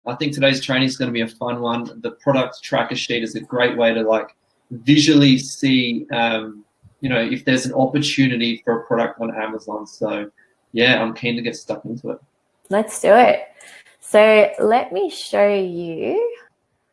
I think today's training is going to be a fun one. The product tracker sheet is a great way to like visually see, if there's an opportunity for a product on Amazon. So yeah, I'm keen to get stuck into it. Let's do it. So let me show you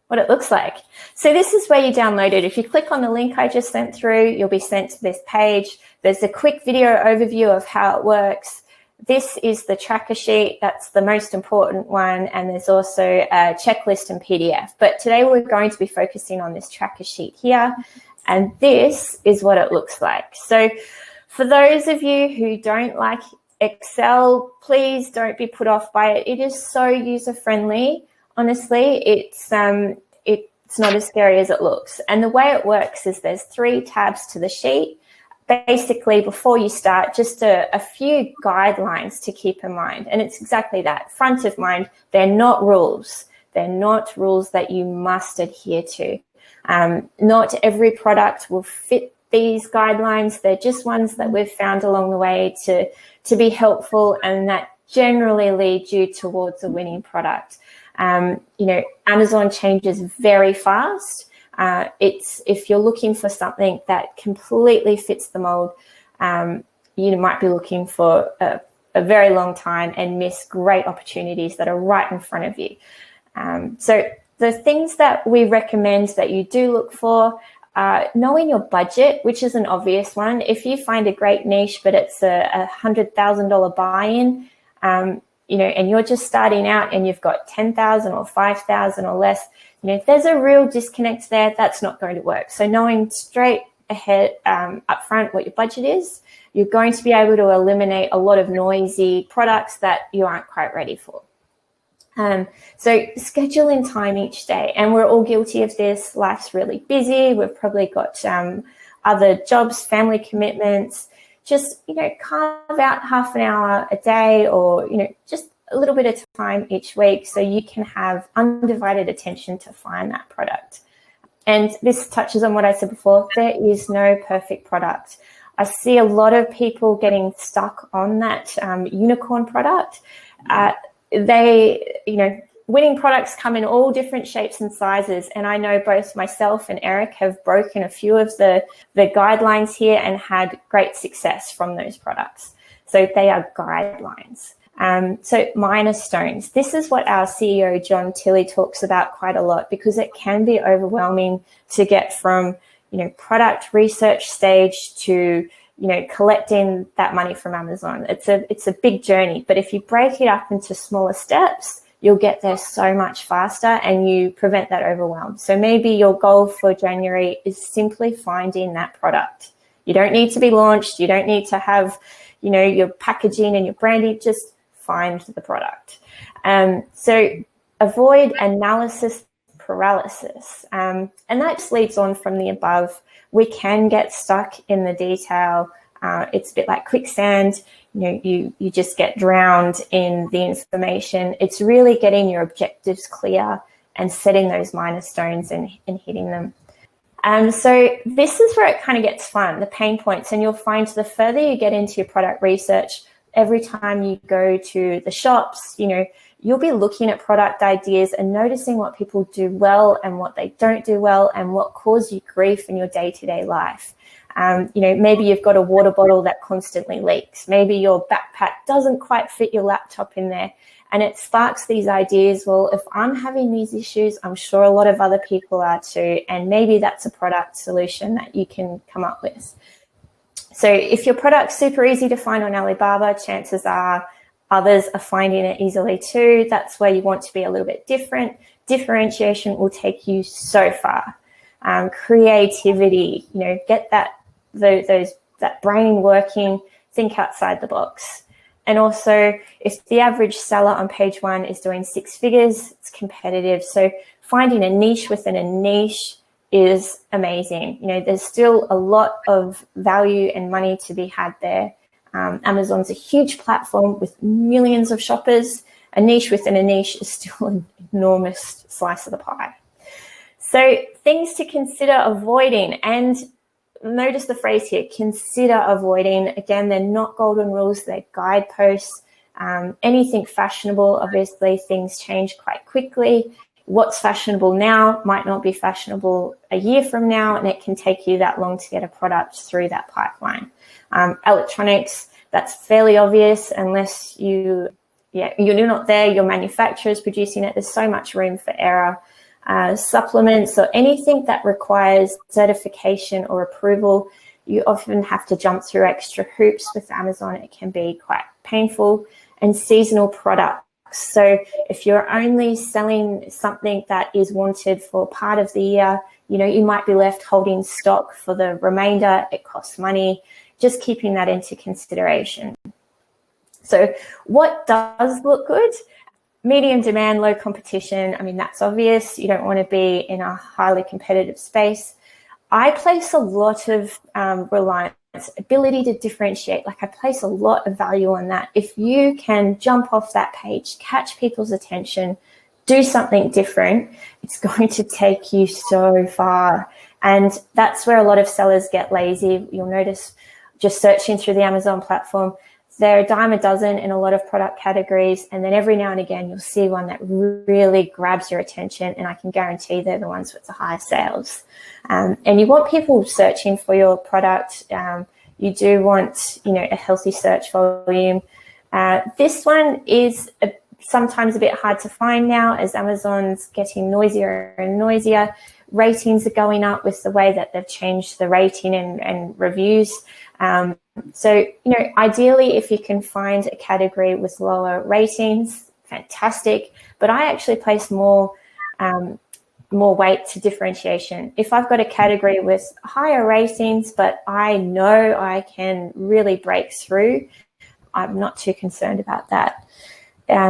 what it looks like. So this is where you download it. If you click on the link I just sent through, you'll be sent to this page. There's a quick video overview of how it works. This is the tracker sheet. That's the most important one. And there's also a checklist and PDF. But today we're going to be focusing on this tracker sheet here. And this is what it looks like. So for those of you who don't like Excel, please don't be put off by it. It is so user-friendly. Honestly, it's not as scary as it looks. And the way it works is there's 3 tabs to the sheet. Basically, before you start, just a few guidelines to keep in mind. And it's exactly that, front of mind. They're not rules. They're not rules that you must adhere to. Not every product will fit these guidelines. They're just ones that we've found along the way to be helpful and that generally lead you towards a winning product. Amazon changes very fast. If you're looking for something that completely fits the mold, you might be looking for a very long time and miss great opportunities that are right in front of you. So the things that we recommend that you do look for, knowing your budget, which is an obvious one. If you find a great niche, but it's a $100,000 buy-in, and you're just starting out and you've got 10,000 or 5,000 or less, if there's a real disconnect there, that's not going to work. So knowing straight ahead upfront what your budget is, you're going to be able to eliminate a lot of noisy products that you aren't quite ready for. So schedule in time each day, and we're all guilty of this. Life's really busy. We've probably got other jobs, family commitments. Just, carve out half an hour a day or, just a little bit of time each week so you can have undivided attention to find that product. And this touches on what I said before. There is no perfect product. I see a lot of people getting stuck on that unicorn product. Winning products come in all different shapes and sizes. And I know both myself and Eric have broken a few of the guidelines here and had great success from those products. So they are guidelines. So milestones. This is what our CEO, John Tilley, talks about quite a lot because it can be overwhelming to get from, product research stage to, collecting that money from Amazon. It's a big journey, but if you break it up into smaller steps, you'll get there so much faster and you prevent that overwhelm. So maybe your goal for January is simply finding that product. You don't need to be launched. You don't need to have, your packaging and your branding. Just find the product. So avoid analysis paralysis. And that just leads on from the above. We can get stuck in the detail. It's a bit like quicksand. You just get drowned in the information. It's really getting your objectives clear and setting those milestones and hitting them. So this is where it kind of gets fun, the pain points. And you'll find the further you get into your product research, every time you go to the shops, you'll be looking at product ideas and noticing what people do well and what they don't do well and what causes you grief in your day-to-day life. Maybe you've got a water bottle that constantly leaks. Maybe your backpack doesn't quite fit your laptop in there. And it sparks these ideas, well, if I'm having these issues, I'm sure a lot of other people are too. And maybe that's a product solution that you can come up with. So if your product's super easy to find on Alibaba, chances are others are finding it easily too. That's where you want to be a little bit different. Differentiation will take you so far. Creativity, get that brain working, think outside the box. And also, if the average seller on page 1 is doing 6 figures, it's competitive. So finding a niche within a niche is amazing. There's still a lot of value and money to be had there. Amazon's a huge platform with millions of shoppers. A niche within a niche is still an enormous slice of the pie. So things to consider avoiding, and notice the phrase here, consider avoiding. Again, they're not golden rules, they're guideposts. Anything fashionable, obviously things change quite quickly. What's fashionable now might not be fashionable a year from now, and it can take you that long to get a product through that pipeline. Electronics, that's fairly obvious unless you're not there, your manufacturer's producing it. There's so much room for error. Supplements or anything that requires certification or approval, you often have to jump through extra hoops with Amazon. It can be quite painful. And seasonal products. So if you're only selling something that is wanted for part of the year, you might be left holding stock for the remainder. It costs money. Just keeping that into consideration. So what does look good? Medium demand, low competition. I mean, that's obvious. You don't want to be in a highly competitive space. I place a lot of reliance, ability to differentiate. Like, I place a lot of value on that. If you can jump off that page, catch people's attention, do something different, it's going to take you so far. And that's where a lot of sellers get lazy. You'll notice just searching through the Amazon platform, they're a dime a dozen in a lot of product categories. And then every now and again, you'll see one that really grabs your attention. And I can guarantee they're the ones with the highest sales. And you want people searching for your product. You do want, a healthy search volume. This one is sometimes a bit hard to find now as Amazon's getting noisier and noisier. Ratings are going up with the way that they've changed the rating and reviews. So, ideally, if you can find a category with lower ratings, fantastic. But I actually place more weight to differentiation. If I've got a category with higher ratings, but I know I can really break through, I'm not too concerned about that.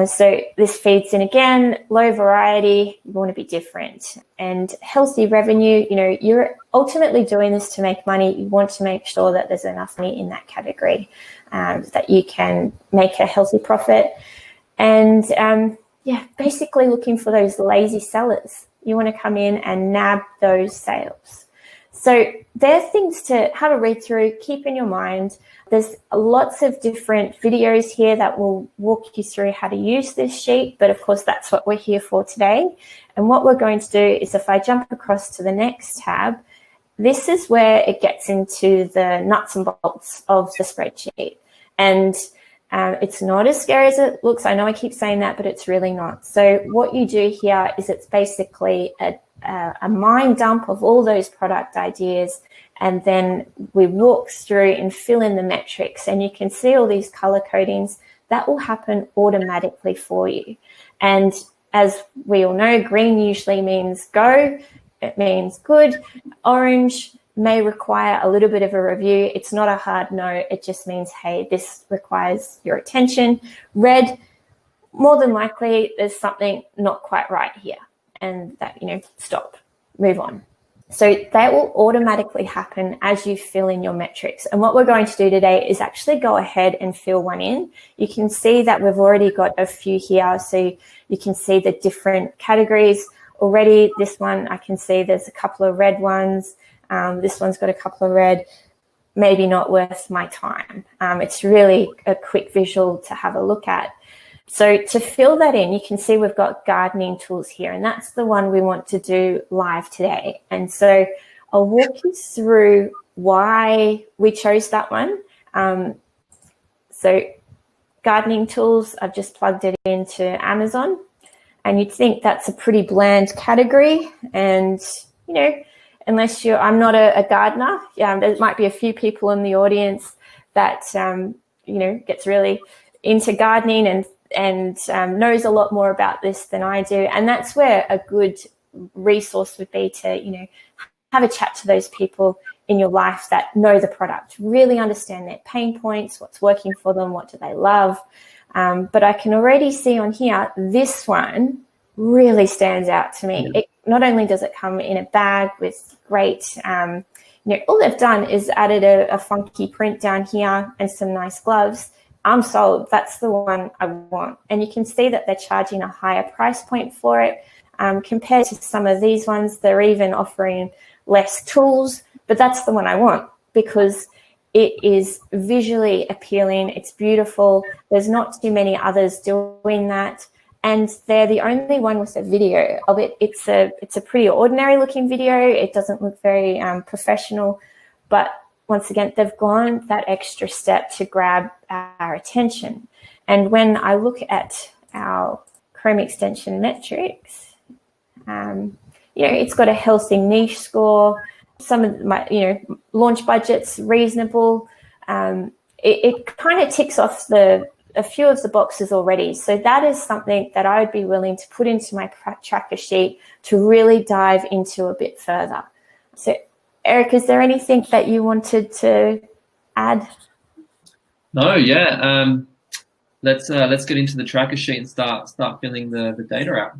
So this feeds in again, low variety, you want to be different. And healthy revenue, you're ultimately doing this to make money. You want to make sure that there's enough money in that category that you can make a healthy profit. And basically looking for those lazy sellers. You want to come in and nab those sales. So there are things to have a read through, keep in your mind. There's lots of different videos here that will walk you through how to use this sheet, but of course that's what we're here for today. And what we're going to do is, if I jump across to the next tab, this is where it gets into the nuts and bolts of the spreadsheet. And it's not as scary as it looks. I know I keep saying that, but it's really not. So what you do here is it's basically a mind dump of all those product ideas, and then we walk through and fill in the metrics, and you can see all these color codings that will happen automatically for you. And as we all know, green usually means go, it means good. Orange may require a little bit of a review. It's not a hard no, it just means, hey, this requires your attention. Red, more than likely there's something not quite right here, and that, stop, move on. So that will automatically happen as you fill in your metrics. And what we're going to do today is actually go ahead and fill one in. You can see that we've already got a few here. So you can see the different categories already. This one, I can see there's a couple of red ones. This one's got a couple of red, maybe not worth my time. It's really a quick visual to have a look at. So to fill that in, you can see we've got gardening tools here, and that's the one we want to do live today. And so I'll walk you through why we chose that one. So gardening tools, I've just plugged it into Amazon, and you'd think that's a pretty bland category. And, unless I'm not a gardener, there might be a few people in the audience that, gets really into gardening and knows a lot more about this than I do. And that's where a good resource would be to, have a chat to those people in your life that know the product, really understand their pain points, what's working for them, what do they love. But I can already see on here, this one really stands out to me. It, not only does it come in a bag with great, all they've done is added a funky print down here and some nice gloves. I'm sold. That's the one I want. And you can see that they're charging a higher price point for it. Compared to some of these ones, they're even offering less tools, but that's the one I want, because it is visually appealing. It's beautiful. There's not too many others doing that. And they're the only one with a video of it. It's a pretty ordinary looking video. It doesn't look very professional, but once again, they've gone that extra step to grab our attention. And when I look at our Chrome extension metrics, it's got a healthy niche score. Some of my, launch budget's reasonable. It kind of ticks off a few of the boxes already. So that is something that I would be willing to put into my tracker sheet to really dive into a bit further. So, Eric, is there anything that you wanted to add? No, yeah. Let's get into the tracker sheet and start filling the data out.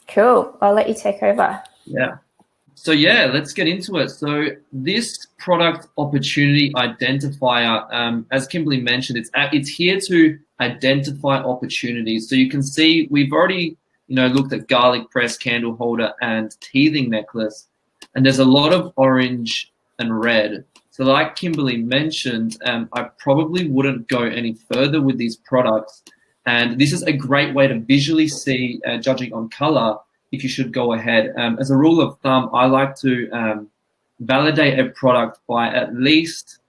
Cool. I'll let you take over. Yeah. So yeah, let's get into it. So this product opportunity identifier, as Kimberly mentioned, it's here to identify opportunities. So you can see we've already looked at garlic press, candle holder, and teething necklace, and there's a lot of orange and red. So like Kimberly mentioned, I probably wouldn't go any further with these products, and this is a great way to visually see, judging on color, if you should go ahead. As a rule of thumb, I like to validate a product by at least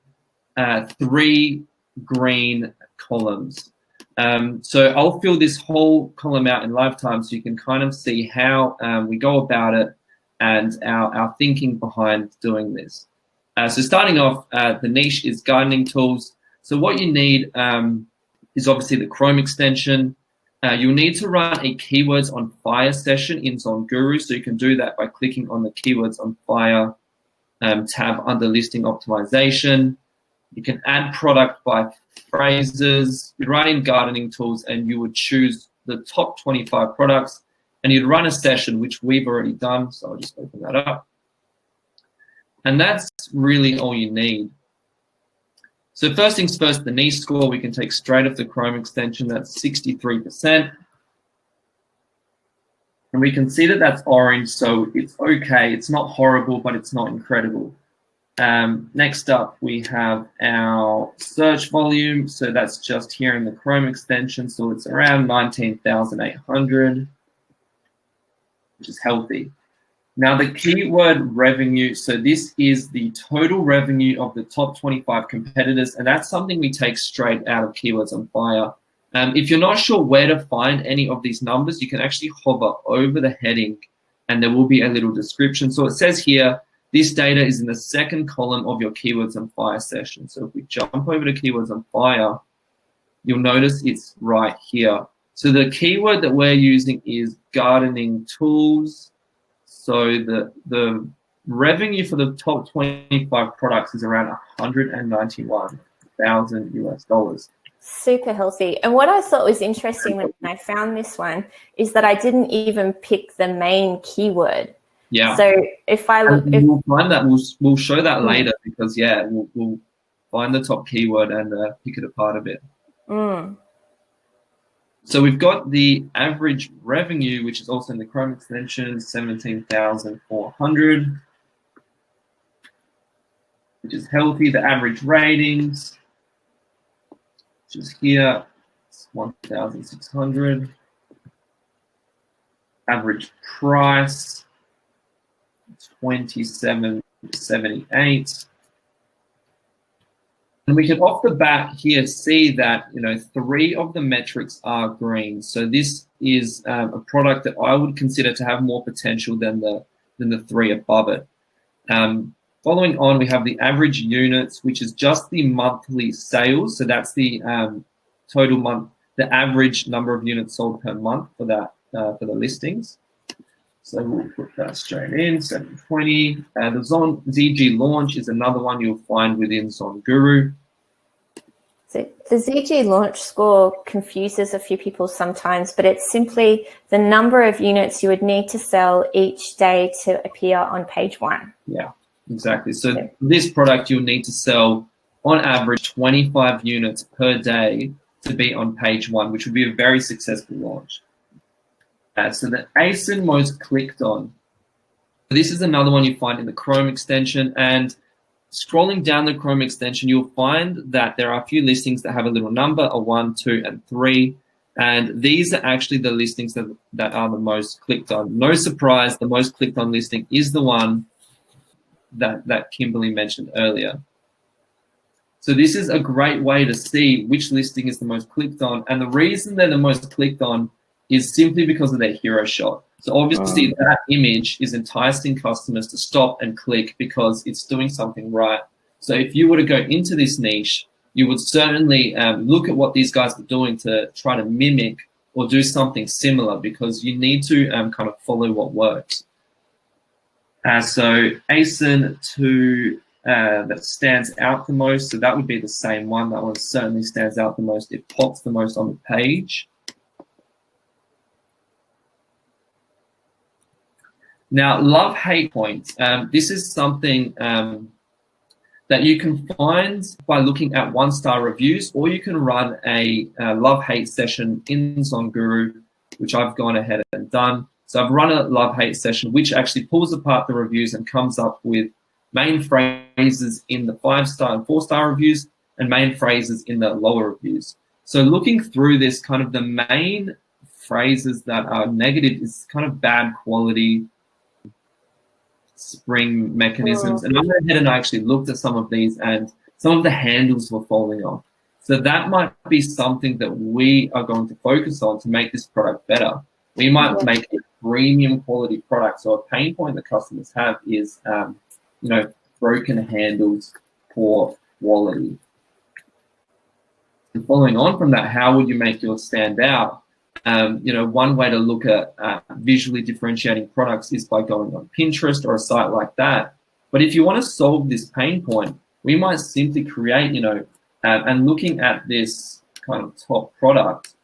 3 green columns. So I'll fill this whole column out in lifetime so you can kind of see how we go about it and our thinking behind doing this. So starting off, the niche is gardening tools. So what you need is obviously the Chrome extension. You'll need to run a Keywords on Fire session in ZonGuru, so you can do that by clicking on the Keywords on Fire tab under Listing Optimization. You can add product by phrases. You write in gardening tools, and you would choose the top 25 products, and you'd run a session, which we've already done, so I'll just open that up. And that's really all you need. So first things first, the niche score we can take straight off the Chrome extension. That's 63%. And we can see that that's orange, so it's okay. It's not horrible, but it's not incredible. Next up, we have our search volume. So that's just here in the Chrome extension. So it's around 19,800, which is healthy. Now the keyword revenue, so this is the total revenue of the top 25 competitors, and that's something we take straight out of Keywords on Fire. If you're not sure where to find any of these numbers, you can actually hover over the heading and there will be a little description. So it says here, this data is in the second column of your Keywords on Fire session. So if we jump over to Keywords on Fire, you'll notice it's right here. So the keyword that we're using is gardening tools. So the revenue for the top 25 products is around $191,000 US. Super healthy. And what I thought was interesting when I found this one is that I didn't even pick the main keyword. Yeah. So if I look, we'll find that we'll show that later because we'll find the top keyword and pick it apart a bit. So we've got the average revenue, which is also in the Chrome extension, 17,400, which is healthy. The average ratings, which is here, it's 1,600. Average price, 27.78. And we can off the bat here see that 3 of the metrics are green. So this is a product that I would consider to have more potential than the 3 above it. Following on, we have the average units, which is just the monthly sales. So that's the total month, the average number of units sold per month for that for the listings. So we'll put that straight in, 720. The ZG launch is another one you'll find within ZonGuru. So the ZG launch score confuses a few people sometimes, but it's simply the number of units you would need to sell each day to appear on page 1. Yeah, exactly. So for this product, you'll need to sell on average 25 units per day to be on page 1, which would be a very successful launch. So the ASIN most clicked on. This is another one you find in the Chrome extension. And scrolling down the Chrome extension, you'll find that there are a few listings that have a little number, a 1, 2, and 3. And these are actually the listings that are the most clicked on. No surprise, the most clicked on listing is the one that Kimberly mentioned earlier. So this is a great way to see which listing is the most clicked on. And the reason they're the most clicked on is simply because of their hero shot. So obviously that image is enticing customers to stop and click because it's doing something right. So if you were to go into this niche, you would certainly look at what these guys are doing to try to mimic or do something similar, because you need to kind of follow what works. So ASIN 2 that stands out the most, so that would be the same one. That one certainly stands out the most. It pops the most on the page. Now, love-hate points. This is something that you can find by looking at 1-star reviews, or you can run a love-hate session in Zonguru, which I've gone ahead and done. So I've run a love-hate session, which actually pulls apart the reviews and comes up with main phrases in the 5-star and 4-star reviews and main phrases in the lower reviews. So looking through this, kind of the main phrases that are negative is kind of bad quality, spring mechanisms. And I went ahead and I actually looked at some of these, and some of the handles were falling off. So that might be something that we are going to focus on to make this product better. We might make a premium quality product. So a pain point that customers have is, broken handles, poor quality. And following on from that, how would you make yours stand out? One way to look at visually differentiating products is by going on Pinterest or a site like that. But if you want to solve this pain point, we might simply create, and looking at this kind of top product,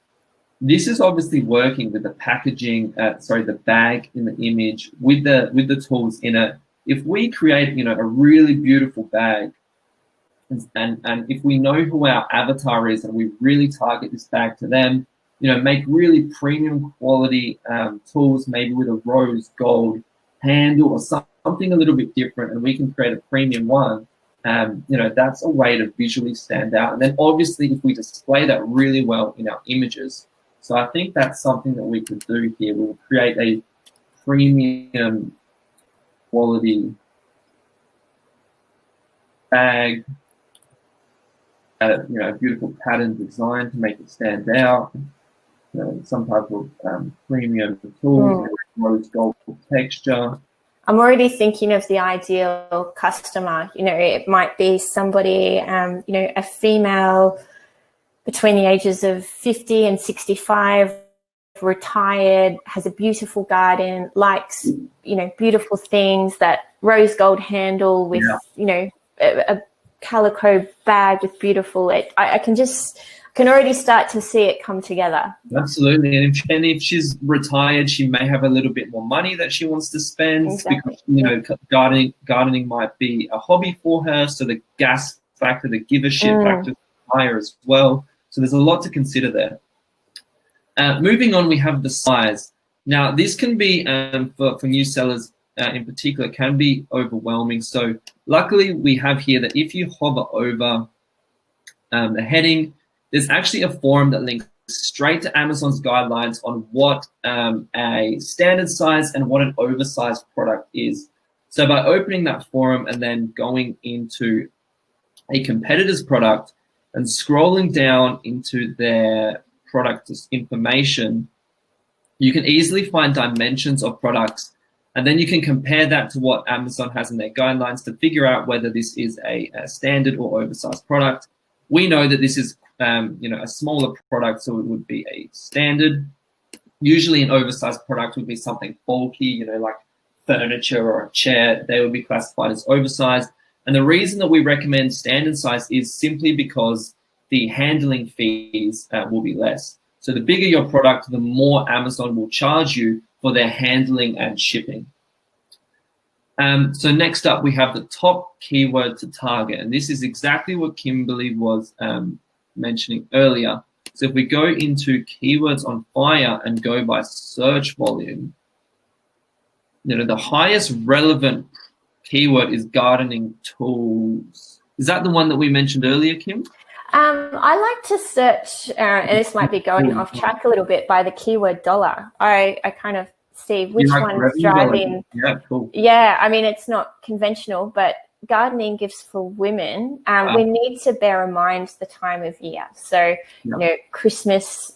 this is obviously working with the packaging, the bag in the image with the tools in it. If we create, a really beautiful bag, and if we know who our avatar is and we really target this bag to them, make really premium quality tools, maybe with a rose gold handle or something a little bit different, and we can create a premium one. That's a way to visually stand out. And then obviously if we display that really well in our images. So I think that's something that we could do here. We'll create a premium quality bag, a beautiful pattern design to make it stand out. Some type of premium tools, rose gold texture. I'm already thinking of the ideal customer. It might be somebody, a female between the ages of 50 and 65, retired, has a beautiful garden, likes, beautiful things, that rose gold handle with, a calico bag with beautiful, I can already start to see it come together. Absolutely. And if she's retired, she may have a little bit more money that she wants to spend. Exactly. Because, gardening might be a hobby for her. So the gas factor, the give a shit factor is higher as well. So there's a lot to consider there. Moving on, we have the size. Now, this can be, for new sellers in particular, can be overwhelming. So luckily, we have here that if you hover over the heading, there's actually a forum that links straight to Amazon's guidelines on what a standard size and what an oversized product is. So by opening that forum and then going into a competitor's product and scrolling down into their product information, you can easily find dimensions of products, and then you can compare that to what Amazon has in their guidelines to figure out whether this is a standard or oversized product. We know that this is a smaller product, so it would be a standard. Usually an oversized product would be something bulky, like furniture or a chair. They would be classified as oversized. And the reason that we recommend standard size is simply because the handling fees will be less. So the bigger your product, the more Amazon will charge you for their handling and shipping. So next up, we have the top keyword to target. And this is exactly what Kimberly was mentioning earlier. So if we go into keywords on fire and go by search volume, the highest relevant keyword is gardening tools. Is that the one that we mentioned earlier, Kim? I like to search, and this might be going off track a little bit, by the keyword dollar. I kind of see which one's driving. Yeah, cool. Yeah, I mean, it's not conventional, but gardening gifts for women, we need to bear in mind the time of year. So, you know, Christmas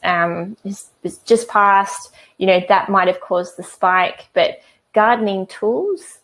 is just passed, you know, that might have caused the spike, but gardening tools,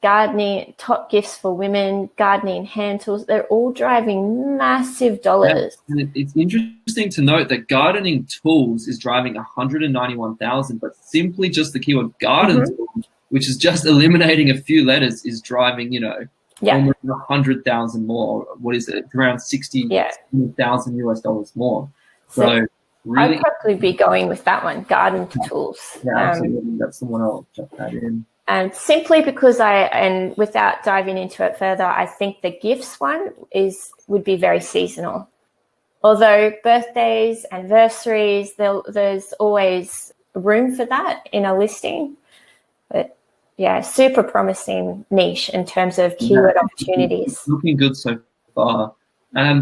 gardening top gifts for women, gardening hand tools, they're all driving massive dollars. Yeah. And it's interesting to note that gardening tools is driving 191,000, but simply just the keyword garden tools, which is just eliminating a few letters, is driving, you know, almost 100,000 more. What is it? Around 60,000 US dollars more. So really, I'd probably be going with that one, garden tools. Yeah, absolutely. That's the one I'll chuck that in. And simply because and without diving into it further, I think the gifts one would be very seasonal. Although birthdays, anniversaries, there's always room for that in a listing. But yeah, super promising niche in terms of keyword opportunities. Looking good so far.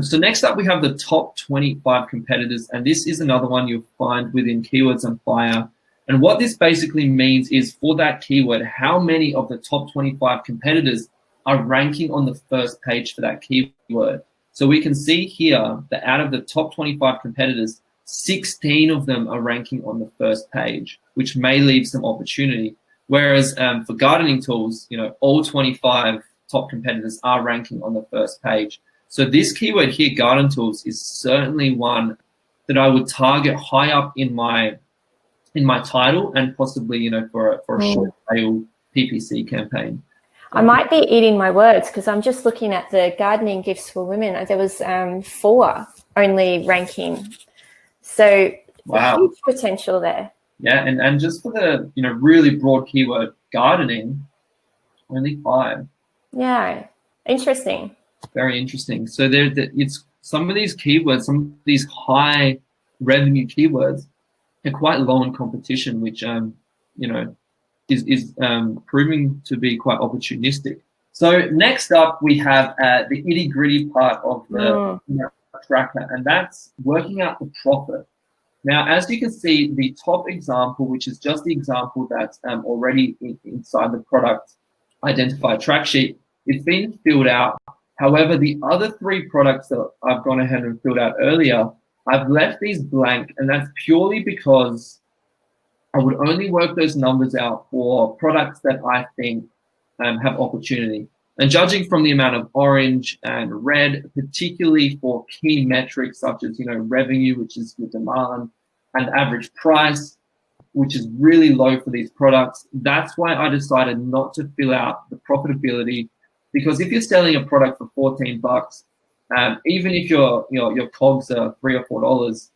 So next up, we have the top 25 competitors, and this is another one you'll find within Keywords on Fire. And what this basically means is, for that keyword, how many of the top 25 competitors are ranking on the first page for that keyword. So we can see here that out of the top 25 competitors, 16 of them are ranking on the first page, which may leave some opportunity. Whereas for gardening tools, you know, all 25 top competitors are ranking on the first page. So this keyword here, garden tools, is certainly one that I would target high up in my title, and possibly, you know, for a short tail PPC campaign. I might be eating my words, because I'm just looking at the gardening gifts for women. There was 4 only ranking. So huge potential there. Yeah, and just for the, you know, really broad keyword gardening, only 5. Yeah, interesting. Very interesting. So it's some of these keywords, some of these high revenue keywords are quite low in competition, which you know, is proving to be quite opportunistic. So next up, we have the itty gritty part of the tracker, and that's working out the profit. Now, as you can see, the top example, which is just the example that's already inside the product identifier track sheet, it's been filled out. However, the other 3 products that I've gone ahead and filled out earlier, I've left these blank, and that's purely because I would only work those numbers out for products that I think have opportunity. And judging from the amount of orange and red, particularly for key metrics such as, you know, revenue, which is the demand, and average price, which is really low for these products, that's why I decided not to fill out the profitability. Because if you're selling a product for $14, even if your COGS are $3 or $4,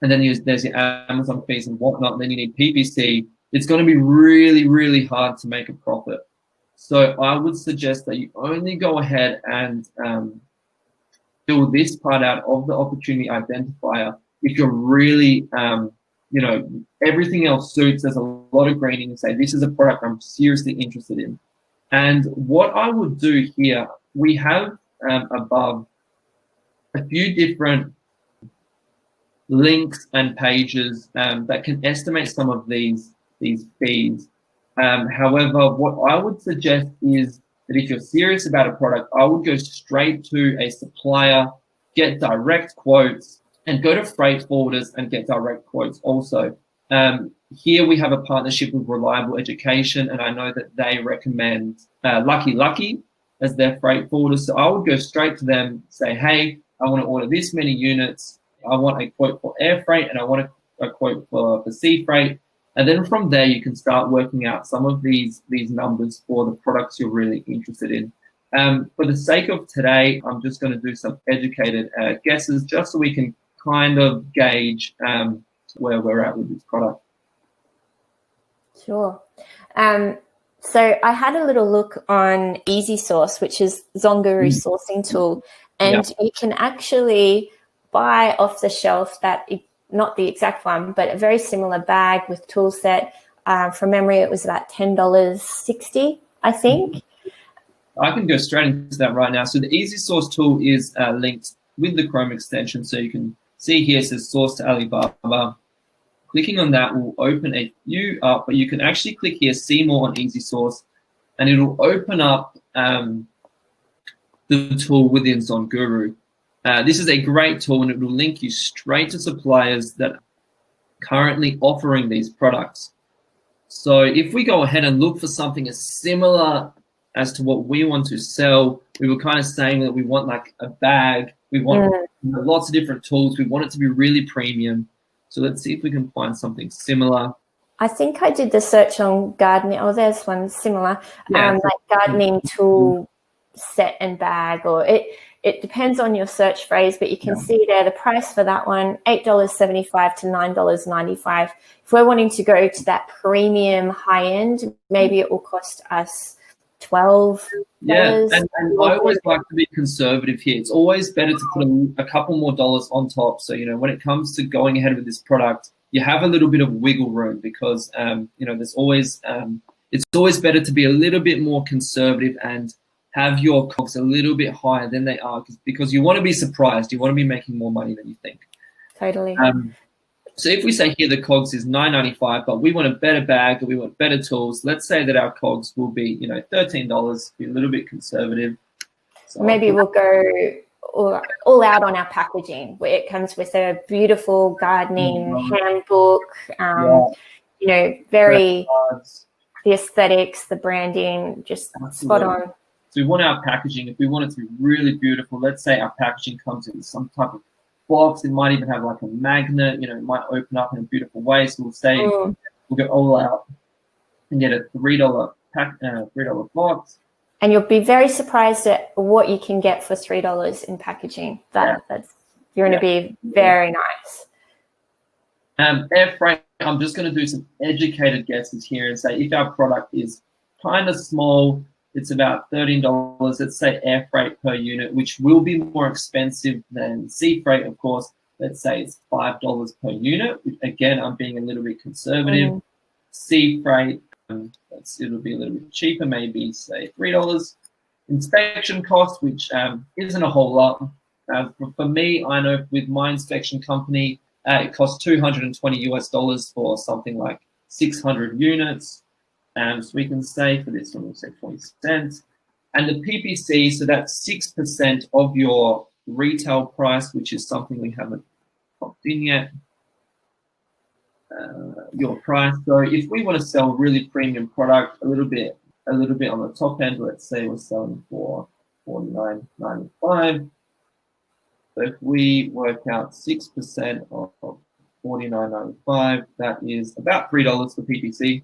and then there's your Amazon fees and whatnot, and then you need PPC, it's going to be really, really hard to make a profit. So I would suggest that you only go ahead and fill this part out of the opportunity identifier if you're really, you know, everything else suits. There's a lot of greening, and say, this is a product I'm seriously interested in. And what I would do here, we have above a few different links and pages that can estimate some of these fees. However, what I would suggest is that if you're serious about a product, I would go straight to a supplier, get direct quotes, and go to freight forwarders and get direct quotes also. Here we have a partnership with Reliable Education, and I know that they recommend Lucky as their freight forwarder. So I would go straight to them, say, hey, I want to order this many units. I want a quote for air freight, and I want a quote for sea freight. And then from there, you can start working out some of these numbers for the products you're really interested in. For the sake of today, I'm just going to do some educated guesses just so we can kind of gauge where we're at with this product. Sure. So I had a little look on Easy Source, which is Zongaru's sourcing tool, and you can actually buy off the shelf not the exact one, but a very similar bag with tool set. From memory, it was about $10.60 I think. I can go straight into that right now. So the Easy Source tool is linked with the Chrome extension. So you can see here it says source to Alibaba. Clicking on that will open a view up, but you can actually click here, see more on Easy Source, and it'll open up the tool within ZonGuru. This is a great tool, and it will link you straight to suppliers that are currently offering these products. So if we go ahead and look for something as similar as to what we want to sell, we were kind of saying that we want like a bag, we want lots of different tools, we want it to be really premium. So let's see if we can find something similar. I think I did the search on gardening. Oh, there's one similar, Yeah, like gardening tool set and bag, or it depends on your search phrase, but you can see there the price for that one, $8.75 to $9.95. If we're wanting to go to that premium high end, maybe it will cost us $12. Yeah, and I always like to be conservative here. It's always better to put a couple more dollars on top. So, when it comes to going ahead with this product, you have a little bit of wiggle room because, there's always, it's always better to be a little bit more conservative and have your costs a little bit higher than they are because you want to be surprised. You want to be making more money than you think. Totally. So if we say here the COGS is $9.95, but we want a better bag or we want better tools, let's say that our COGS will be, $13, be a little bit conservative. So maybe we'll go all out on our packaging, where it comes with a beautiful gardening handbook, very the aesthetics, the branding, just spot on. So we want our packaging, if we want it to be really beautiful, let's say our packaging comes in some type of box, it might even have like a magnet, it might open up in a beautiful way. So we'll say we'll go all out and get a $3 $3 box. And you'll be very surprised at what you can get for $3 in packaging. That's you're going to be very nice. Air freight, I'm just going to do some educated guesses here and say if our product is kind of small, it's about $13, let's say air freight per unit, which will be more expensive than sea freight, of course. Let's say it's $5 per unit. Again, I'm being a little bit conservative. Sea freight, it'll be a little bit cheaper, maybe say $3. Inspection cost, which isn't a whole lot. For me, I know with my inspection company, it costs $220 for something like 600 units. So we can say for this one, we'll say 40 cents. And the PPC, so that's 6% of your retail price, which is something we haven't popped in yet. Your price. So if we want to sell a really premium product, a little bit on the top end, let's say we're selling for $49.95. So if we work out 6% of $49.95, that is about $3 for PPC.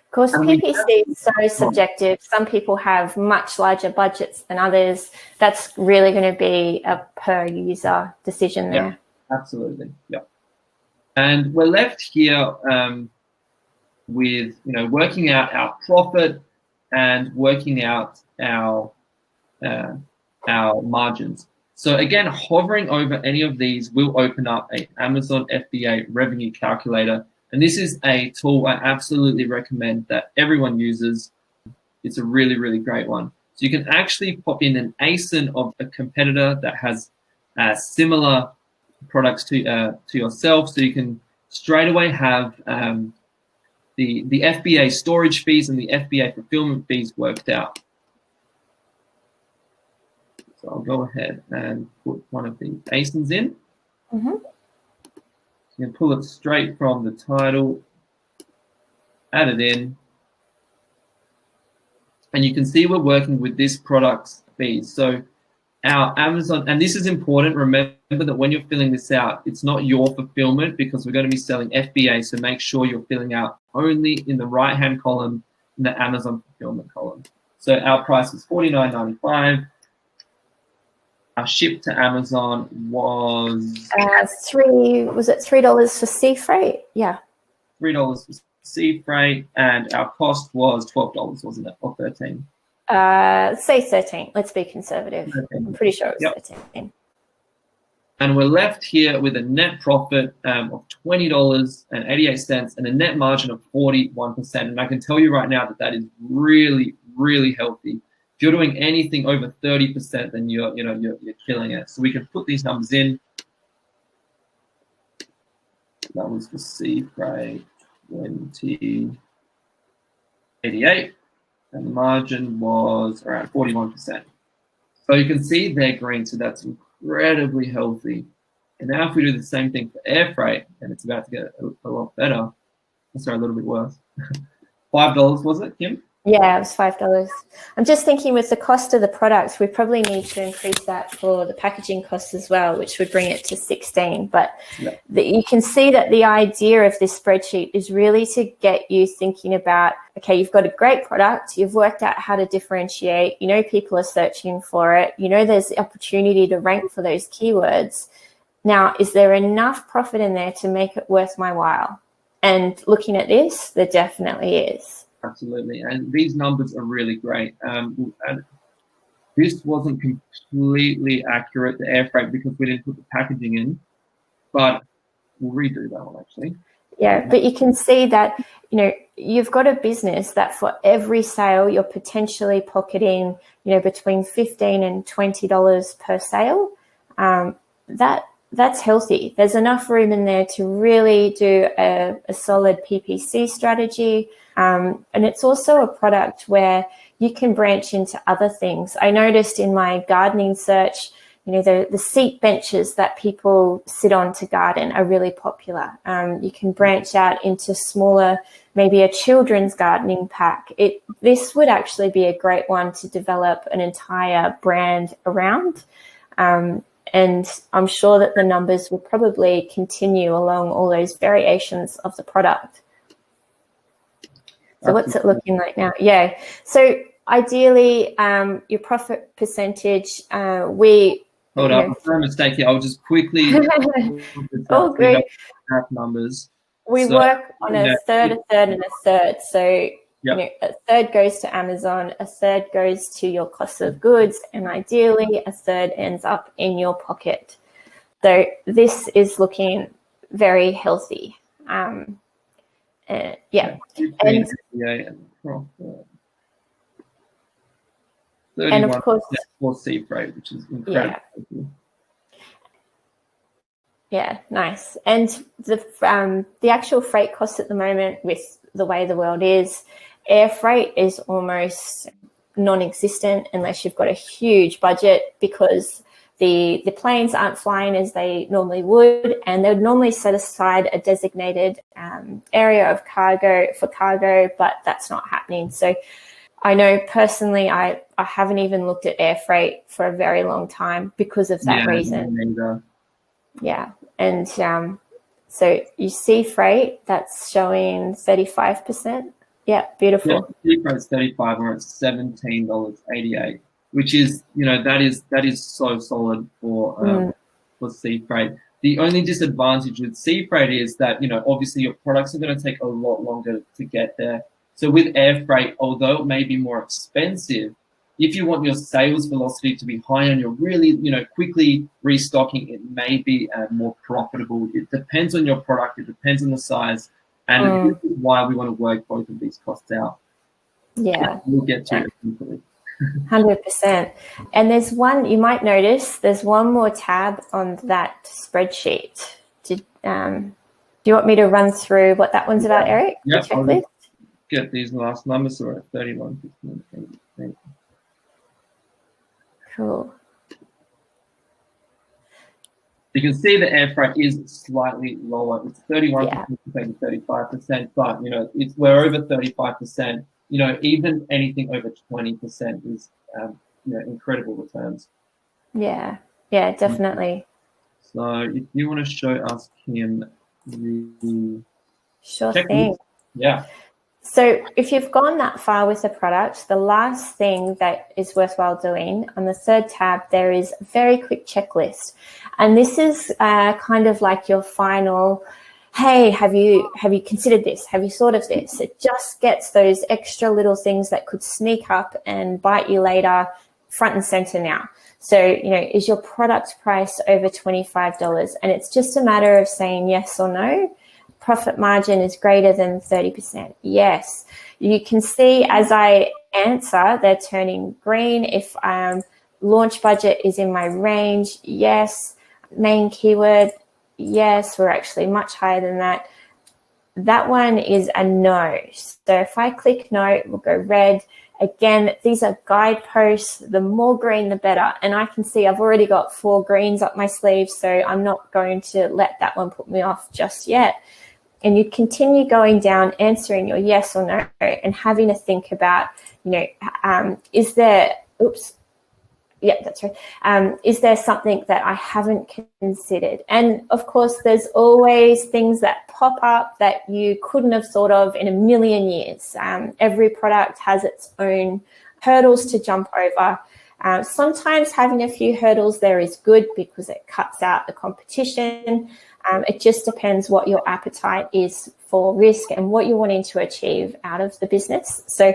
Of course, PPC is so subjective. Some people have much larger budgets than others. That's really going to be a per user decision there. Yeah, absolutely. Yeah. And we're left here with working out our profit and working out our margins. So again, hovering over any of these will open up an Amazon FBA revenue calculator. And this is a tool I absolutely recommend that everyone uses. It's a really, really great one. So you can actually pop in an ASIN of a competitor that has similar products to yourself. So you can straight away have the FBA storage fees and the FBA fulfillment fees worked out. So I'll go ahead and put one of these ASINs in. You can pull it straight from the title, add it in, and you can see we're working with this product's fees. So our Amazon, and this is important, remember that when you're filling this out, it's not your fulfillment because we're going to be selling FBA, so make sure you're filling out only in the right-hand column in the Amazon fulfillment column. So our price is $49.95. Our ship to Amazon was $3 for sea freight? Yeah. $3 for sea freight, and our cost was $12, wasn't it? Or $13? Say 13. Let's be conservative. 13. I'm pretty sure it was 13. And we're left here with a net profit of $20.88 and a net margin of 41%. And I can tell you right now that that is really, really healthy. If you're doing anything over 30%, then you're killing it. So we can put these numbers in. That was the sea freight, 2088, and the margin was around 41%. So you can see they're green, so that's incredibly healthy. And now if we do the same thing for air freight, and it's about to get a lot better, sorry, a little bit worse. $5 was it, Kim? Yeah, it was $5. I'm just thinking with the cost of the product, we probably need to increase that for the packaging costs as well, which would bring it to 16. But yeah. You can see that the idea of this spreadsheet is really to get you thinking about, okay, you've got a great product, you've worked out how to differentiate, you know people are searching for it, you know there's the opportunity to rank for those keywords. Now, is there enough profit in there to make it worth my while? And looking at this, there definitely is. Absolutely, and these numbers are really great. And this wasn't completely accurate, the air freight, because we didn't put the packaging in, but we'll redo that one actually. Yeah, but you can see that, you know, you've got a business that for every sale you're potentially pocketing, you know, between $15 and $20 per sale. That's healthy. There's enough room in there to really do a solid PPC strategy. And it's also a product where you can branch into other things. I noticed in my gardening search, you know, the seat benches that people sit on to garden are really popular. You can branch out into smaller, maybe a children's gardening pack. This would actually be a great one to develop an entire brand around. And I'm sure that the numbers will probably continue along all those variations of the product. So what's it looking like now? Yeah. So ideally, your profit percentage, Hold up, a mistake here. I'll just quickly. Oh, great. Numbers. We work on a third, and a third. So you know, a third goes to Amazon, a third goes to your cost of goods, and ideally a third ends up in your pocket. So this is looking very healthy. Yeah. And of course, for sea freight, which is incredible. Yeah, nice. And the actual freight costs at the moment, with the way the world is, air freight is almost non-existent unless you've got a huge budget, because the planes aren't flying as they normally would, and they would normally set aside a designated area of cargo for cargo, but that's not happening. So I know personally I haven't even looked at air freight for a very long time because of that reason. Yeah, and so you see freight, that's showing 35%. Yeah, beautiful. Yeah, sea freight's 35, or it's $17.88, which is, you know, that is so solid for sea freight. The only disadvantage with sea freight is that, you know, obviously your products are going to take a lot longer to get there. So with air freight, although it may be more expensive, if you want your sales velocity to be high and you're really, you know, quickly restocking, it may be more profitable. It depends on your product. It depends on the size. And this is why we want to work both of these costs out. Yeah. We'll get to it eventually. 100%. And there's one, you might notice, there's one more tab on that spreadsheet. Do you want me to run through what that one's about, Eric? Yeah, I'll get these last numbers. So we're at 31, 15, 18. Cool. You can see the air freight is slightly lower. It's 31% compared to 35%, but, you know, we're over 35%. You know, even anything over 20% is, you know, incredible returns. Yeah, yeah, definitely. So if you want to show us, Kim, the sure thing. Yeah. So if you've gone that far with the product, the last thing that is worthwhile doing on the third tab, there is a very quick checklist. And this is kind of like your final, hey, have you considered this? Have you thought of this? It just gets those extra little things that could sneak up and bite you later front and center now. So, is your product price over $25? And it's just a matter of saying yes or no. Profit margin is greater than 30%. Yes. You can see as I answer, they're turning green. If launch budget is in my range, yes. Main keyword, yes. We're actually much higher than that. That one is a no. So if I click no, it will go red. Again, these are guideposts. The more green, the better. And I can see I've already got 4 greens up my sleeve, so I'm not going to let that one put me off just yet. And you continue going down, answering your yes or no, and having to think about, is there, yeah, that's right. Is there something that I haven't considered? And of course, there's always things that pop up that you couldn't have thought of in a million years. Every product has its own hurdles to jump over. Sometimes having a few hurdles there is good because it cuts out the competition. It just depends what your appetite is for risk and what you're wanting to achieve out of the business. So,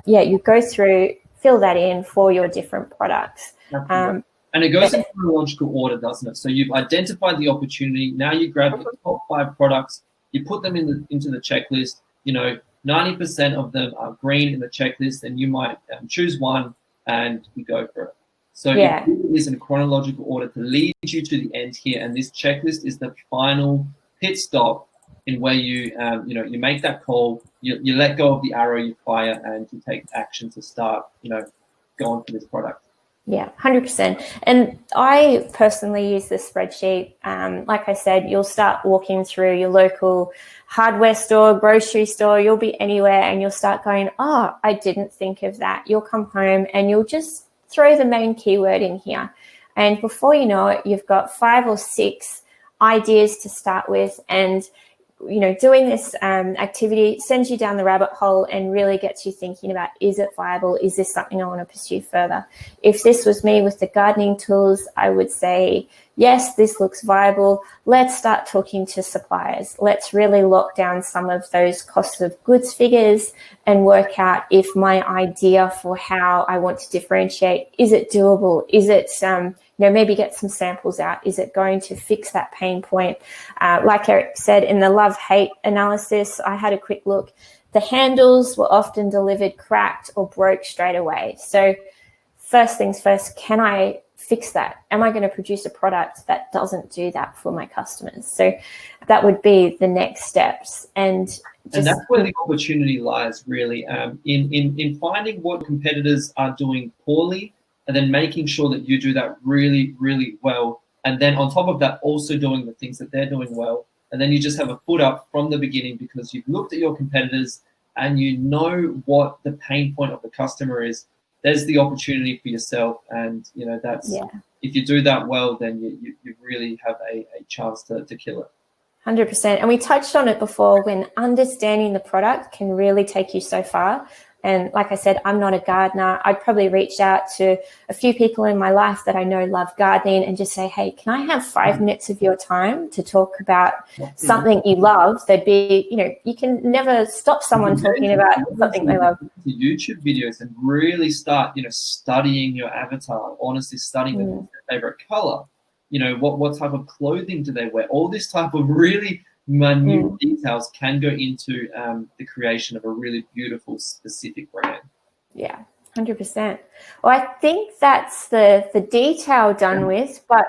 yeah, you go through, fill that in for your different products. And it goes in chronological order, doesn't it? So you've identified the opportunity. Now you grab the top 5 products, you put them into the checklist. 90% of them are green in the checklist, and you might choose one and you go for it. So it is in chronological order to lead you to the end here. And this checklist is the final pit stop in where you you make that call, you let go of the arrow, you fire, and you take action to start going for this product. Yeah, 100%. And I personally use this spreadsheet. Like I said, you'll start walking through your local hardware store, grocery store, you'll be anywhere, and you'll start going, oh, I didn't think of that. You'll come home and you'll just throw the main keyword in here. And before you know it, you've got 5 or 6 ideas to start with. And doing this activity sends you down the rabbit hole and really gets you thinking about, is it viable? Is this something I want to pursue further? If this was me with the gardening tools, I would say, yes, this looks viable. Let's start talking to suppliers. Let's really lock down some of those cost of goods figures and work out if my idea for how I want to differentiate, is it doable? Is it maybe get some samples out. Is it going to fix that pain point? Like Eric said, in the love-hate analysis, I had a quick look. The handles were often delivered cracked or broke straight away. So first things first, can I fix that? Am I going to produce a product that doesn't do that for my customers? So that would be the next steps. And that's where the opportunity lies, really, in finding what competitors are doing poorly, and then making sure that you do that really, really well. And then on top of that, also doing the things that they're doing well. And then you just have a foot up from the beginning because you've looked at your competitors and you know what the pain point of the customer is. There's the opportunity for yourself. And, that's if you do that well, then you really have a chance to kill it. 100%. And we touched on it before, when understanding the product can really take you so far. And like I said, I'm not a gardener. I'd probably reach out to a few people in my life that I know love gardening and just say, hey, can I have 5 minutes of your time to talk about something you love? There'd be, you can never stop someone talking about something they love. YouTube videos and really start, studying your avatar, honestly studying their favorite color. What type of clothing do they wear? All this type of really minute details can go into the creation of a really beautiful, specific brand. Yeah, 100%. Well, I think that's the detail done with. But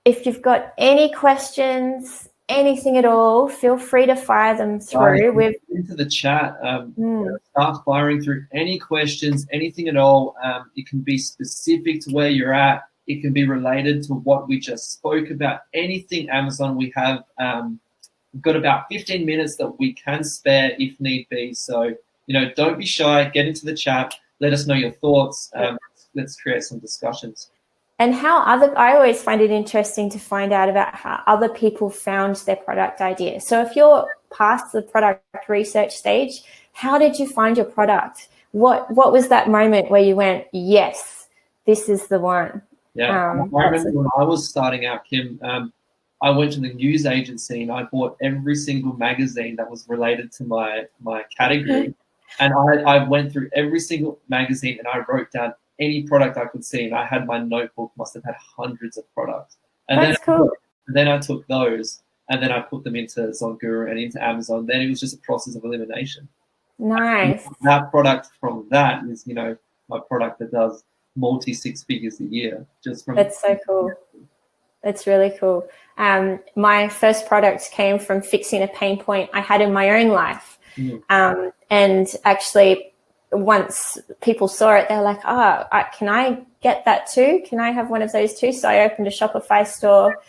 if you've got any questions, anything at all, feel free to fire them through. We've into the chat. Start firing through any questions, anything at all. It can be specific to where you're at. It can be related to what we just spoke about. Anything Amazon, we have. We've got about 15 minutes that we can spare if need be. So, don't be shy. Get into the chat. Let us know your thoughts. Let's create some discussions. And I always find it interesting to find out about how other people found their product idea. So if you're past the product research stage, how did you find your product? What was that moment where you went, yes, this is the one? Yeah, I remember when I was starting out, Kim, I went to the news agency and I bought every single magazine that was related to my category. And I went through every single magazine and I wrote down any product I could see, and I had my notebook, must have had hundreds of products. And That's cool. then I took those and then I put them into Zonguru and into Amazon. Then it was just a process of elimination. Nice. That product from that is, you know, my product that does multi 6 figures a year just from. That's so cool. That's really cool. My first product came from fixing a pain point I had in my own life. And actually, once people saw it, they're like, can I get that too? Can I have one of those too? So I opened a Shopify store,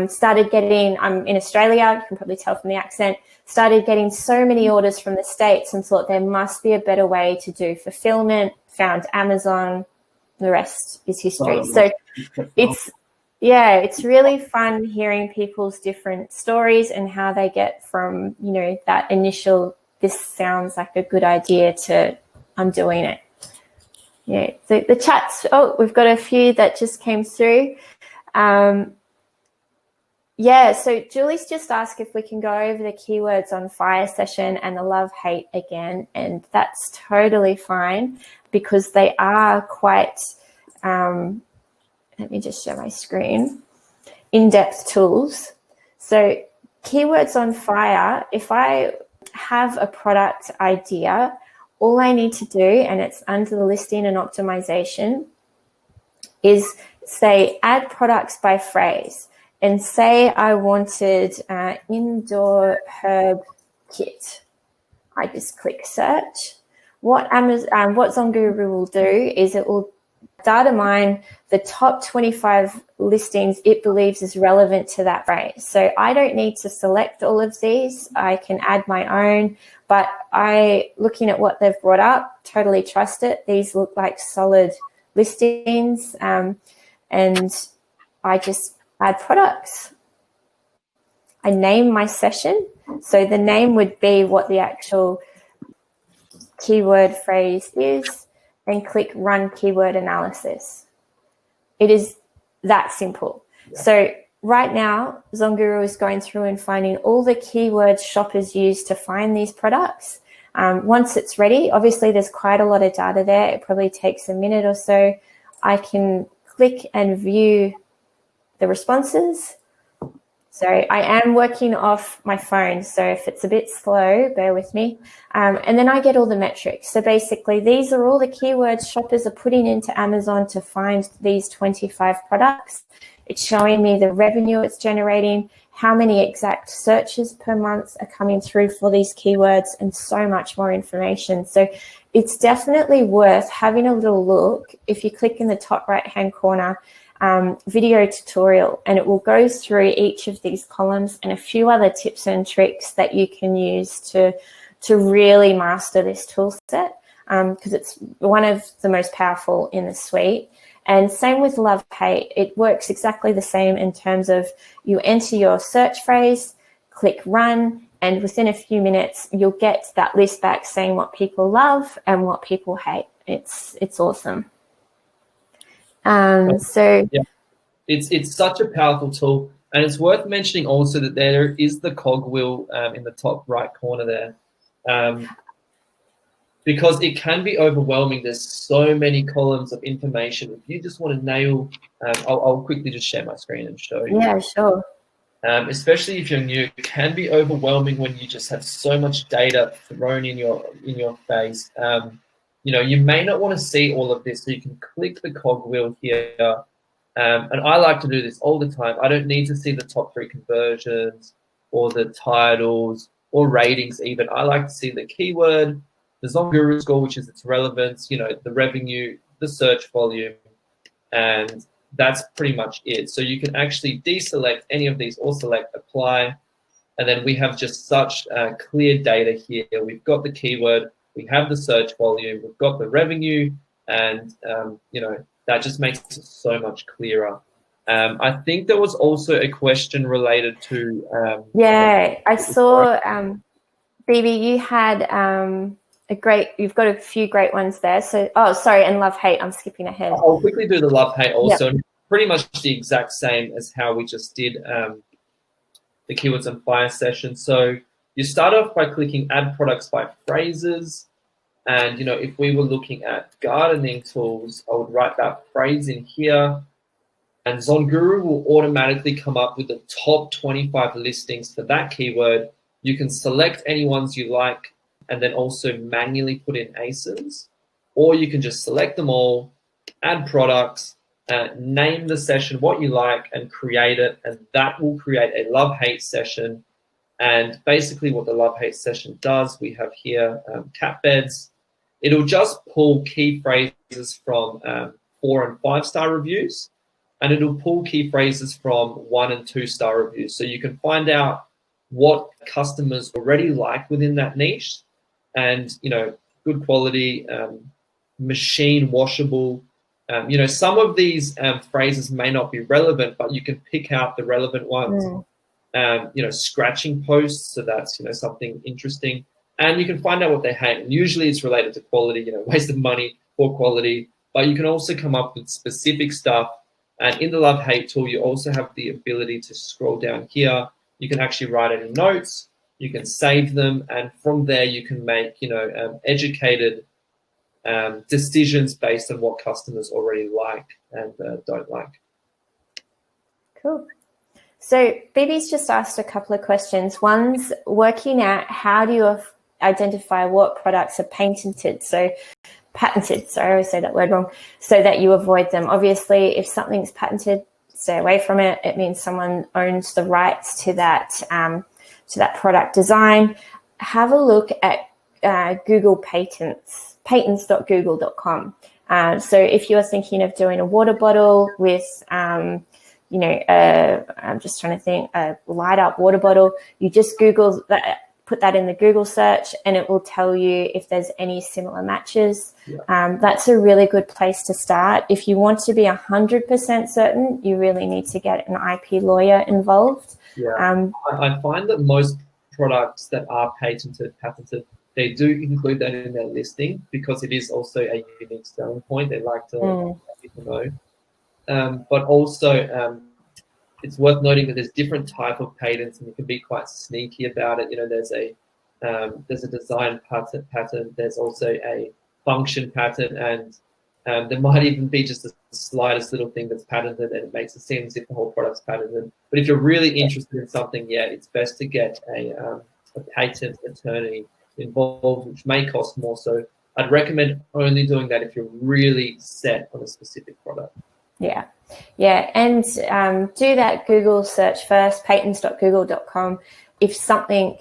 started getting, I'm in Australia, you can probably tell from the accent, started getting so many orders from the States and thought there must be a better way to do fulfillment, found Amazon, the rest is history. So it's really fun hearing people's different stories and how they get from, you know, that initial, this sounds like a good idea, to I'm doing it. Yeah, so the chats, we've got a few that just came through. So Julie's just asked if we can go over the keywords on Fire Session and the love-hate again, and that's totally fine because they are quite, let me just share my screen, in-depth tools. So keywords on Fire, if I have a product idea, all I need to do, and it's under the listing and optimization, is say add products by phrase, and say I wanted indoor herb kit. I just click search. What Zonguru will do is it will data mine the top 25 listings it believes is relevant to that phrase. So I don't need to select all of these. I can add my own, but looking at what they've brought up, totally trust it. These look like solid listings, and I just add products. I name my session. So the name would be what the actual keyword phrase is, and click Run Keyword Analysis. It is that simple. Yeah. So right now, Zonguru is going through and finding all the keywords shoppers use to find these products. Once it's ready, obviously there's quite a lot of data there. It probably takes a minute or so. I can click and view the responses. So I am working off my phone, so if it's a bit slow, bear with me. And then I get all the metrics. So basically, these are all the keywords shoppers are putting into Amazon to find these 25 products. It's showing me the revenue it's generating, how many exact searches per month are coming through for these keywords, and so much more information. So it's definitely worth having a little look. If you click in the top right-hand corner, video tutorial, and it will go through each of these columns and a few other tips and tricks that you can use to really master this tool set, because it's one of the most powerful in the suite. And same with love-hate. It works exactly the same in terms of you enter your search phrase, click run, and within a few minutes you'll get that list back saying what people love and what people hate. It's awesome. It's such a powerful tool, and it's worth mentioning also that there is the cogwheel in the top right corner there, because it can be overwhelming. There's so many columns of information. If you just want to nail, I'll quickly just share my screen and show you. Yeah, sure. Especially if you're new, it can be overwhelming when you just have so much data thrown in your face. You know, you may not want to see all of this, so you can click the cogwheel here. And I like to do this all the time. I don't need to see the top 3 conversions or the titles or ratings even. I like to see the keyword, the Zonguru score, which is its relevance, you know, the revenue, the search volume, and that's pretty much it. So you can actually deselect any of these or select apply. And then we have just such clear data here. We've got the keyword, we have the search volume, we've got the revenue, and you know, that just makes it so much clearer. I think there was also a question related to yeah, I saw Bibi, you had you've got a few great ones there. So and love-hate, I'm skipping ahead. I'll quickly do the love-hate also. Yep. Pretty much the exact same as how we just did the keywords on Fire Session. So you start off by clicking add products by phrases. And, if we were looking at gardening tools, I would write that phrase in here, and Zonguru will automatically come up with the top 25 listings for that keyword. You can select any ones you like and then also manually put in ASINs, or you can just select them all, add products, name the session what you like and create it, and that will create a love-hate session. And basically what the love-hate session does, we have here cat beds. It'll just pull key phrases from 4 and 5 star reviews, and it'll pull key phrases from 1 and 2 star reviews. So you can find out what customers already like within that niche, and, good quality, machine washable. Some of these phrases may not be relevant, but you can pick out the relevant ones. Scratching posts, so that's, something interesting. And you can find out what they hate. And usually it's related to quality, waste of money, poor quality. But you can also come up with specific stuff. And in the love hate tool, you also have the ability to scroll down here. You can actually write any notes. You can save them. And from there, you can make, educated decisions based on what customers already like and don't like. Cool. So BB's just asked a couple of questions. One's working out how do you identify what products are patented, sorry, I always say that word wrong, so that you avoid them. Obviously, if something's patented, stay away from it. It means someone owns the rights to that product design. Have a look at Google patents, patents.google.com. So if you're thinking of doing a water bottle with I'm just trying to think, a light up water bottle, you just Google that, put that in the Google search, and it will tell you if there's any similar matches. Yeah. That's a really good place to start. If you want to be 100% certain, you really need to get an IP lawyer involved. Yeah. I find that most products that are patented, they do include that in their listing because it is also a unique selling point. They like to let people know. But also, it's worth noting that there's different type of patents, and you can be quite sneaky about it. There's a design patent. There's also a function patent, and there might even be just the slightest little thing that's patented, and it makes it seem as if the whole product's patented. But if you're really interested in something, it's best to get a patent attorney involved, which may cost more. So I'd recommend only doing that if you're really set on a specific product. Yeah, and do that Google search first, patents.google.com. If something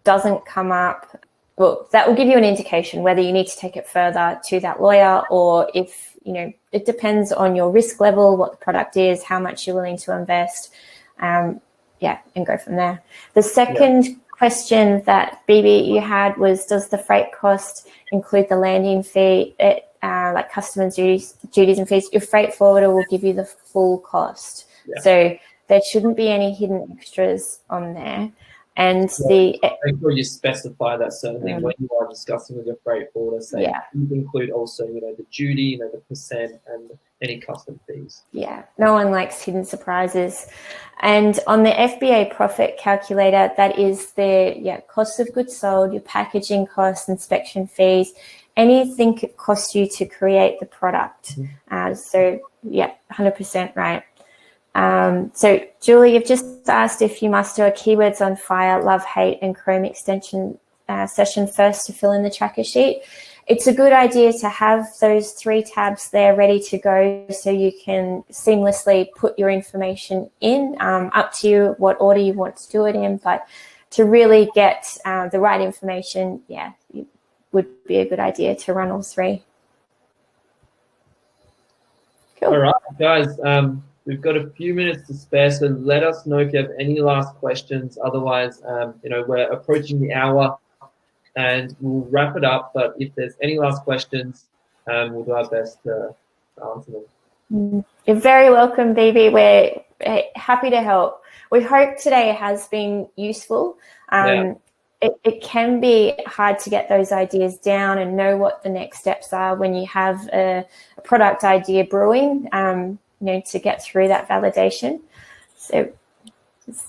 doesn't come up, well, that will give you an indication whether you need to take it further to that lawyer, or if, it depends on your risk level, what the product is, how much you're willing to invest, and go from there. The second question that BB you had was, does the freight cost include the landing fee? Like customs duties and fees, your freight forwarder will give you the full cost. So there shouldn't be any hidden extras on there. And make sure you specify that certainly when you are discussing with your freight forwarder. So you include also, the duty, the percent, and any custom fees. Yeah, no one likes hidden surprises. And on the FBA profit calculator, that is the cost of goods sold, your packaging costs, inspection fees, anything it costs you to create the product. 100% right. So Julie, you've just asked if you must do a keywords on fire, love, hate, and Chrome extension session first to fill in the tracker sheet. It's a good idea to have those 3 tabs there ready to go so you can seamlessly put your information in. Up to you what order you want to do it in, but to really get the right information, it would be a good idea to run all 3. Cool. All right, guys. We've got a few minutes to spare, so let us know if you have any last questions. Otherwise, we're approaching the hour, and we'll wrap it up. But if there's any last questions, we'll do our best to answer them. You're very welcome, BB. We're happy to help. We hope today has been useful. It can be hard to get those ideas down and know what the next steps are when you have a product idea brewing, to get through that validation. So,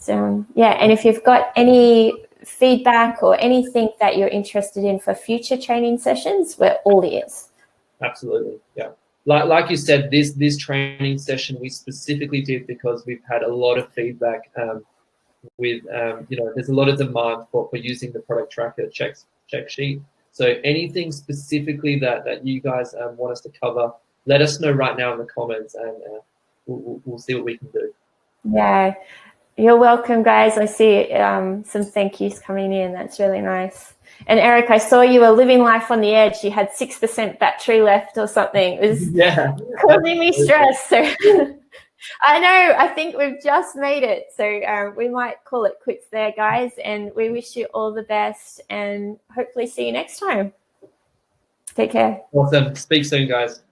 and if you've got any feedback or anything that you're interested in for future training sessions, we're all ears. Absolutely, yeah. Like you said, this training session we specifically did because we've had a lot of feedback with there's a lot of demand for using the product tracker check sheet. So anything specifically that you guys want us to cover, let us know right now in the comments, and we'll see what we can do. Yeah, you're welcome, guys. I see some thank yous coming in. That's really nice. And Eric, I saw you were living life on the edge. You had 6% battery left or something. It was causing me stress. So I know, I think we've just made it. So we might call it quits there, guys. And we wish you all the best and hopefully see you next time. Take care. Awesome. Speak soon, guys.